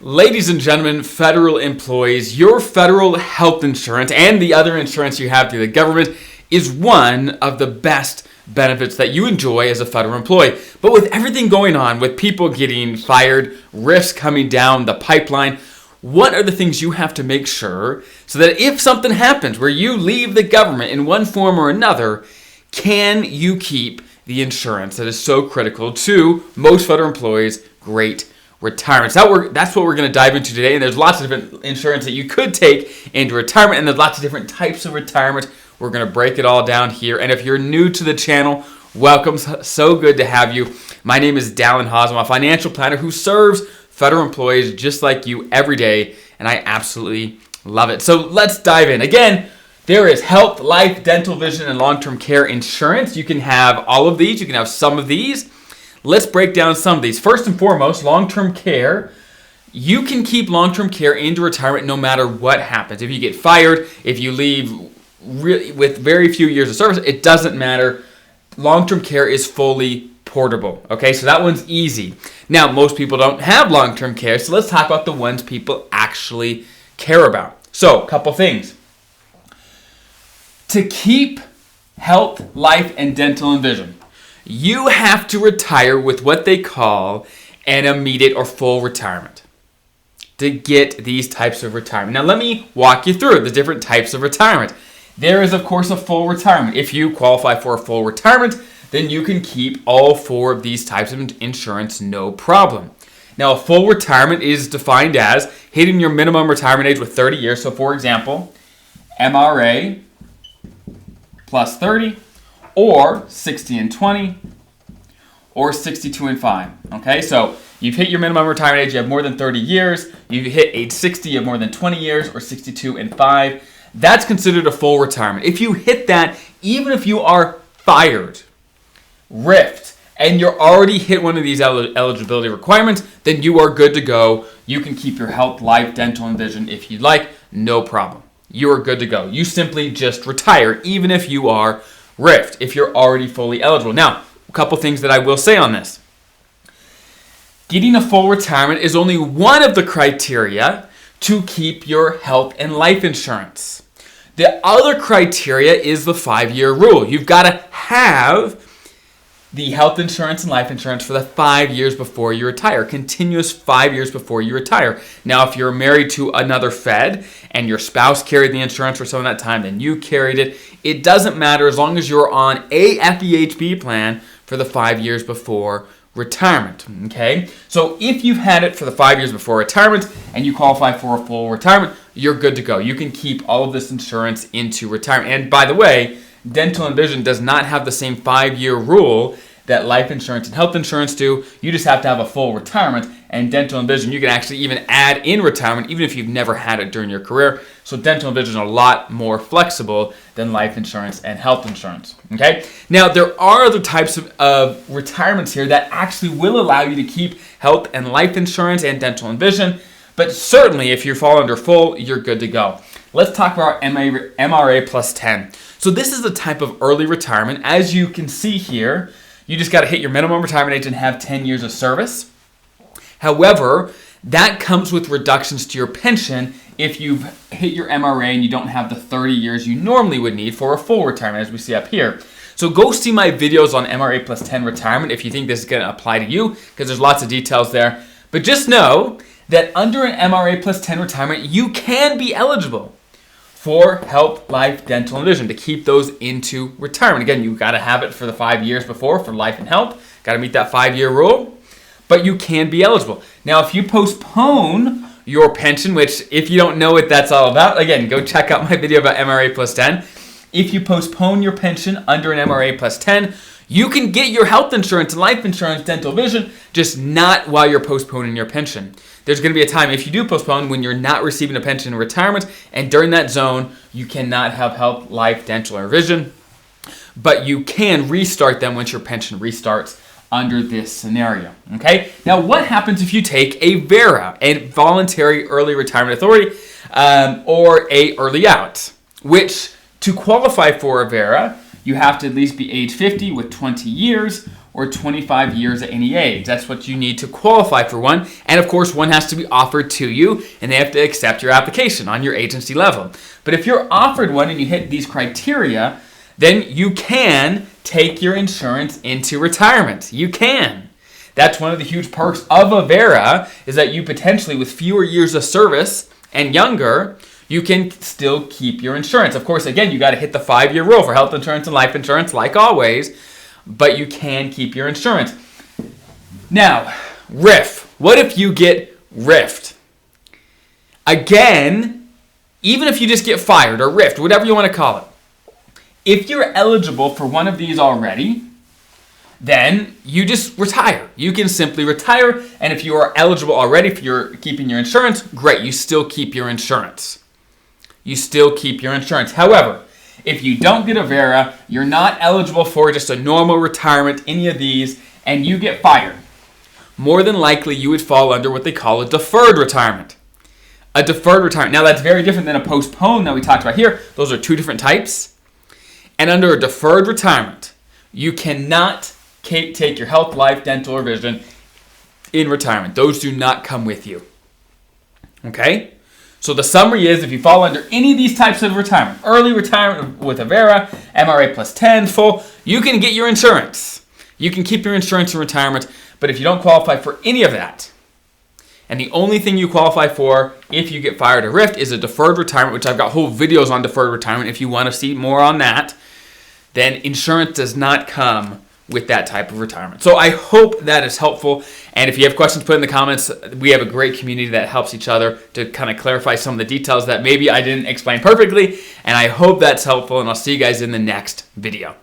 Ladies and gentlemen, federal employees, your federal health insurance and the other insurance you have through the government is one of the best benefits that you enjoy as a federal employee. But with everything going on, with people getting fired, risks coming down the pipeline, what are the things you have to make sure so that if something happens where you leave the government in one form or another, can you keep the insurance that is so critical to most federal employees' great retirement? That's what we're going to dive into today. And there's lots of different insurance that you could take into retirement, and there's lots of different types of retirement. We're going to break it all down here. And if you're new to the channel, welcome. So good to have you. My name is Dallin Haas. I'm a financial planner who serves federal employees just like you every day, and I absolutely love it. So let's dive in. Again, there is health, life, dental, vision, and long-term care insurance. You can have all of these. You can have some of these. Let's break down some of these. First and foremost, long-term care. You can keep long-term care into retirement no matter what happens. If you get fired, if you leave with very few years of service, it doesn't matter. Long-term care is fully portable. Okay, so that one's easy. Now, most people don't have long-term care, so let's talk about the ones people actually care about. So, a couple things. To keep health, life, and dental and vision, you have to retire with what they call an immediate or full retirement to get these types of retirement. Now, let me walk you through the different types of retirement. There is, of course, a full retirement. If you qualify for a full retirement, then you can keep all four of these types of insurance, no problem. Now, a full retirement is defined as hitting your minimum retirement age with 30 years. So, for example, MRA plus 30, or 60 and 20, or 62 and 5. Okay, so you've hit your minimum retirement age, you have more than 30 years. You've hit age 60, you have more than 20 years, or 62 and 5. That's considered a full retirement. If you hit that, even if you are fired, ripped, and you're already hit one of these eligibility requirements, then you are good to go. You can keep your health, life, dental, and vision if you'd like, no problem. You are good to go. You simply just retire, even if you are ripped, if you're already fully eligible. Now, a couple things that I will say on this. Getting a full retirement is only one of the criteria to keep your health and life insurance. The other criteria is the 5-year rule. You've got to have the health insurance and life insurance for the 5 years before you retire, continuous 5 years before you retire. Now, if you're married to another Fed and your spouse carried the insurance for some of that time, then you carried it. It doesn't matter as long as you're on a FEHB plan for the 5 years before retirement. Okay? So if you've had it for the 5 years before retirement and you qualify for a full retirement, you're good to go. You can keep all of this insurance into retirement. And by the way, dental and vision does not have the same 5-year rule that life insurance and health insurance do. You just have to have a full retirement, and dental and vision you can actually even add in retirement even if you've never had it during your career. So dental and vision are a lot more flexible than life insurance and health insurance. Okay? Now, there are other types of retirements here that actually will allow you to keep health and life insurance and dental and vision, but certainly if you fall under full, you're good to go. Let's talk about MRA plus 10. So this is a type of early retirement. As you can see here, you just got to hit your minimum retirement age and have 10 years of service. However, that comes with reductions to your pension if you've hit your MRA and you don't have the 30 years you normally would need for a full retirement, as we see up here. So go see my videos on MRA plus 10 retirement if you think this is going to apply to you, because there's lots of details there. But just know that under an MRA plus 10 retirement, you can be eligible for health, life, dental, and vision to keep those into retirement. Again, you've got to have it for the 5 years before for life and health. Got to meet that 5-year rule, but you can be eligible. Now, if you postpone your pension, which if you don't know what that's all about, again, go check out my video about MRA plus 10. If you postpone your pension under an MRA plus 10, you can get your health insurance, life insurance, dental, vision, just not while you're postponing your pension. There's going to be a time if you do postpone when you're not receiving a pension in retirement, and during that zone, you cannot have health, life, dental, or vision, but you can restart them once your pension restarts under this scenario. Okay? Now, what happens if you take a VERA, a Voluntary Early Retirement Authority, or a early out, which to qualify for a VERA, you have to at least be age 50 with 20 years, or 25 years at any age. That's what you need to qualify for one. And of course, one has to be offered to you, and they have to accept your application on your agency level. But if you're offered one and you hit these criteria, then you can take your insurance into retirement. You can. That's one of the huge perks of Avera, is that you potentially, with fewer years of service and younger, you can still keep your insurance. Of course, again, you got to hit the 5-year rule for health insurance and life insurance, like always, but you can keep your insurance. Now, RIF. What if you get RIFed? Again, even if you just get fired or RIFed, whatever you want to call it, if you're eligible for one of these already, then you just retire. You can simply retire, and if you are eligible already for keeping your insurance, great, you still keep your insurance. You still keep your insurance. However, if you don't get Avera, you're not eligible for just a normal retirement, any of these, and you get fired, more than likely you would fall under what they call a deferred retirement. A deferred retirement. Now, that's very different than a postponed that we talked about here. Those are two different types. And under a deferred retirement, you cannot take your health, life, dental, or vision in retirement. Those do not come with you. Okay? So the summary is, if you fall under any of these types of retirement, early retirement with Avera, MRA plus 10, full, you can get your insurance. You can keep your insurance in retirement, but if you don't qualify for any of that, and the only thing you qualify for if you get fired or RIFed is a deferred retirement, which I've got whole videos on deferred retirement if you want to see more on that, then insurance does not come with that type of retirement. So I hope that is helpful. And if you have questions, put in the comments. We have a great community that helps each other to kind of clarify some of the details that maybe I didn't explain perfectly. And I hope that's helpful. And I'll see you guys in the next video.